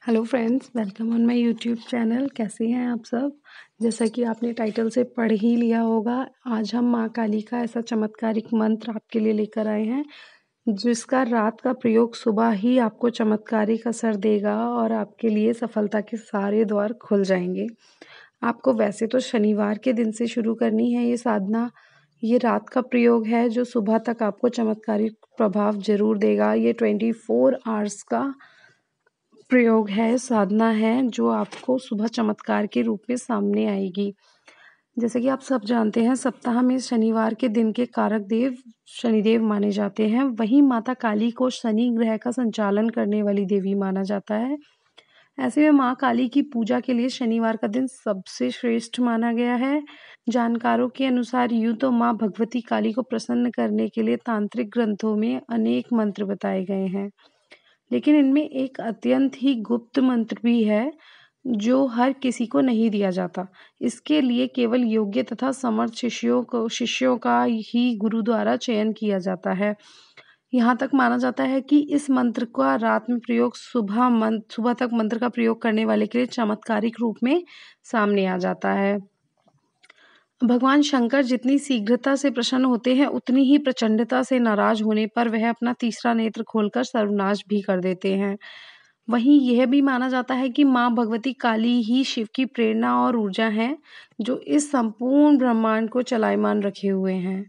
Hello friends, welcome on my YouTube channel. कैसे हैं आप सब? जैसा कि आपने टाइटल से पढ़ ही लिया होगा, आज हम माँ काली का ऐसा चमत्कारिक मंत्र आपके लिए लेकर आए हैं जिसका रात का प्रयोग सुबह ही आपको चमत्कारिक असर देगा और आपके लिए सफलता के सारे द्वार खुल जाएंगे। आपको वैसे तो शनिवार के दिन से शुरू करनी है ये साधना। ये रात का प्रयोग है जो सुबह तक आपको चमत्कारिक प्रभाव जरूर देगा। ये 24 आवर्स का प्रयोग है, साधना है जो आपको सुबह चमत्कार के रूप में सामने आएगी। जैसे कि आप सब जानते हैं, सप्ताह में शनिवार के दिन के कारक देव शनिदेव माने जाते हैं। वहीं माता काली को शनि ग्रह का संचालन करने वाली देवी माना जाता है। ऐसे में माँ काली की पूजा के लिए शनिवार का दिन सबसे श्रेष्ठ माना गया है। जानकारों के अनुसार यूं तो माँ भगवती काली को प्रसन्न करने के लिए तांत्रिक ग्रंथों में अनेक मंत्र बताए गए हैं, लेकिन इनमें एक अत्यंत ही गुप्त मंत्र भी है जो हर किसी को नहीं दिया जाता। इसके लिए केवल योग्य तथा समर्थ शिष्यों का ही गुरु द्वारा चयन किया जाता है। यहाँ तक माना जाता है कि इस मंत्र का रात में प्रयोग सुबह तक मंत्र का प्रयोग करने वाले के लिए चमत्कारिक रूप में सामने आ जाता है। भगवान शंकर जितनी शीघ्रता से प्रसन्न होते हैं, उतनी ही प्रचंडता से नाराज होने पर वह अपना तीसरा नेत्र खोलकर सर्वनाश भी कर देते हैं। वहीं यह भी माना जाता है कि माँ भगवती काली ही शिव की प्रेरणा और ऊर्जा हैं, जो इस संपूर्ण ब्रह्मांड को चलायमान रखे हुए हैं।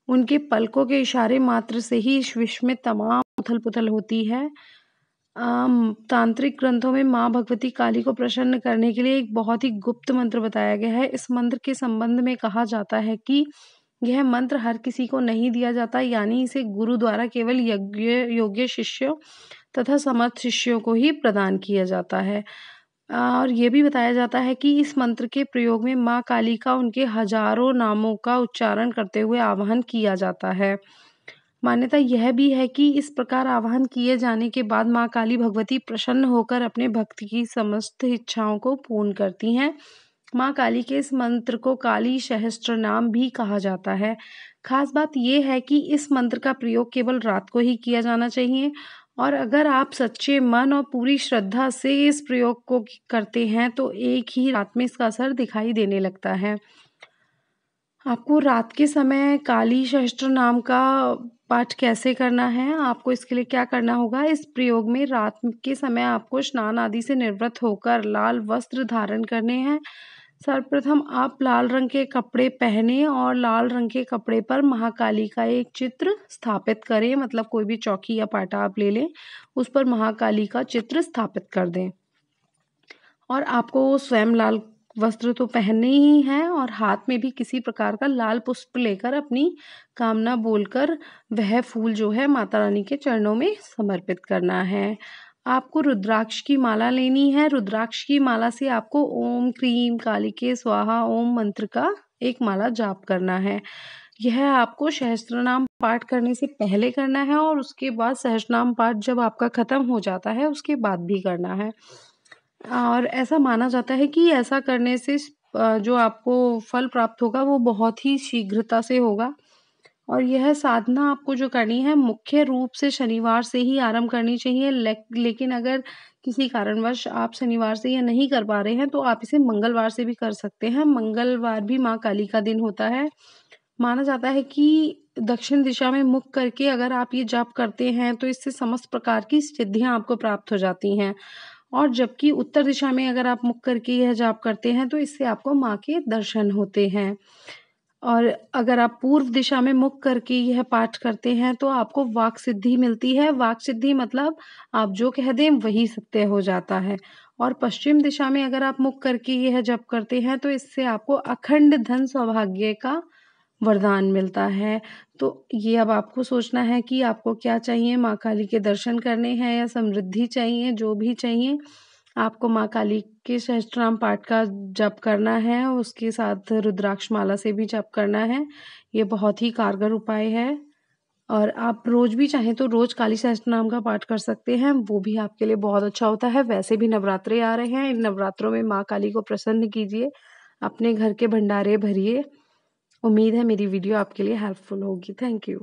उनके पलकों के इशारे मात्र से ही इस विश्व में तमाम उथल पुथल होती है। तांत्रिक ग्रंथों में माँ भगवती काली को प्रसन्न करने के लिए एक बहुत ही गुप्त मंत्र बताया गया है। इस मंत्र के संबंध में कहा जाता है कि यह मंत्र हर किसी को नहीं दिया जाता, यानी इसे गुरु द्वारा केवल योग्य शिष्यों तथा समर्थ शिष्यों को ही प्रदान किया जाता है। और ये भी बताया जाता है कि इस मंत्र के प्रयोग में माँ काली का उनके हजारों नामों का उच्चारण करते हुए आवाहन किया जाता है। मान्यता यह भी है कि इस प्रकार आवाहन किए जाने के बाद माँ काली भगवती प्रसन्न होकर अपने भक्त की समस्त इच्छाओं को पूर्ण करती हैं। माँ काली के इस मंत्र को काली सहस्त्र नाम भी कहा जाता है। खास बात यह है कि इस मंत्र का प्रयोग केवल रात को ही किया जाना चाहिए, और अगर आप सच्चे मन और पूरी श्रद्धा से इस प्रयोग को करते हैं तो एक ही रात में इसका असर दिखाई देने लगता है। आपको रात के समय काली सहस्त्र नाम का पाठ कैसे करना है? आपको इसके लिए क्या करना होगा? इस प्रयोग में रात के समय आपको स्नान आदि से निवृत्त होकर लाल वस्त्र धारण करने हैं। सर्वप्रथम आप लाल रंग के कपड़े पहने और लाल रंग के कपड़े पर महाकाली का एक चित्र स्थापित करें। मतलब कोई भी चौकी या पाटा आप ले लें, उस पर महाकाली का चित्र स्थापित कर दें। और आपको स्वयं लाल वस्त्र तो पहनने ही हैं और हाथ में भी किसी प्रकार का लाल पुष्प लेकर अपनी कामना बोलकर वह फूल जो है माता रानी के चरणों में समर्पित करना है। आपको रुद्राक्ष की माला लेनी है। रुद्राक्ष की माला से आपको ओम क्रीम कालिके स्वाहा ओम मंत्र का एक माला जाप करना है। यह आपको सहस्त्रनाम पाठ करने से पहले करना है और उसके बाद सहस्त्रनाम पाठ जब आपका खत्म हो जाता है उसके बाद भी करना है। और ऐसा माना जाता है कि ऐसा करने से जो आपको फल प्राप्त होगा वो बहुत ही शीघ्रता से होगा। और यह साधना आपको जो करनी है मुख्य रूप से शनिवार से ही आरंभ करनी चाहिए, लेकिन अगर किसी कारणवश आप शनिवार से यह नहीं कर पा रहे हैं तो आप इसे मंगलवार से भी कर सकते हैं। मंगलवार भी माँ काली का दिन होता है। माना जाता है कि दक्षिण दिशा में मुख करके अगर आप ये जाप करते हैं तो इससे समस्त प्रकार की सिद्धियां आपको प्राप्त हो जाती हैं, और जबकि उत्तर दिशा में अगर आप मुख करके यह जाप करते हैं तो इससे आपको माँ के दर्शन होते हैं। और अगर आप पूर्व दिशा में मुख करके यह पाठ करते हैं तो आपको वाक सिद्धि मिलती है। वाक सिद्धि मतलब आप जो कह दें वही सत्य हो जाता है। और पश्चिम दिशा में अगर आप मुख करके यह जप करते हैं तो इससे आपको अखंड धन सौभाग्य का वरदान मिलता है। तो ये अब आपको सोचना है कि आपको क्या चाहिए, माँ काली के दर्शन करने हैं या समृद्धि चाहिए। जो भी चाहिए आपको माँ काली के सहस्त्रनाम पाठ का जप करना है, उसके साथ रुद्राक्ष माला से भी जप करना है। ये बहुत ही कारगर उपाय है और आप रोज भी चाहें तो रोज काली सहस्त्रनाम का पाठ कर सकते हैं, वो भी आपके लिए बहुत अच्छा होता है। वैसे भी नवरात्रे आ रहे हैं, इन नवरात्रों में माँ काली को प्रसन्न कीजिए, अपने घर के भंडारे भरिए। उम्मीद है मेरी वीडियो आपके लिए हेल्पफुल होगी। Thank you.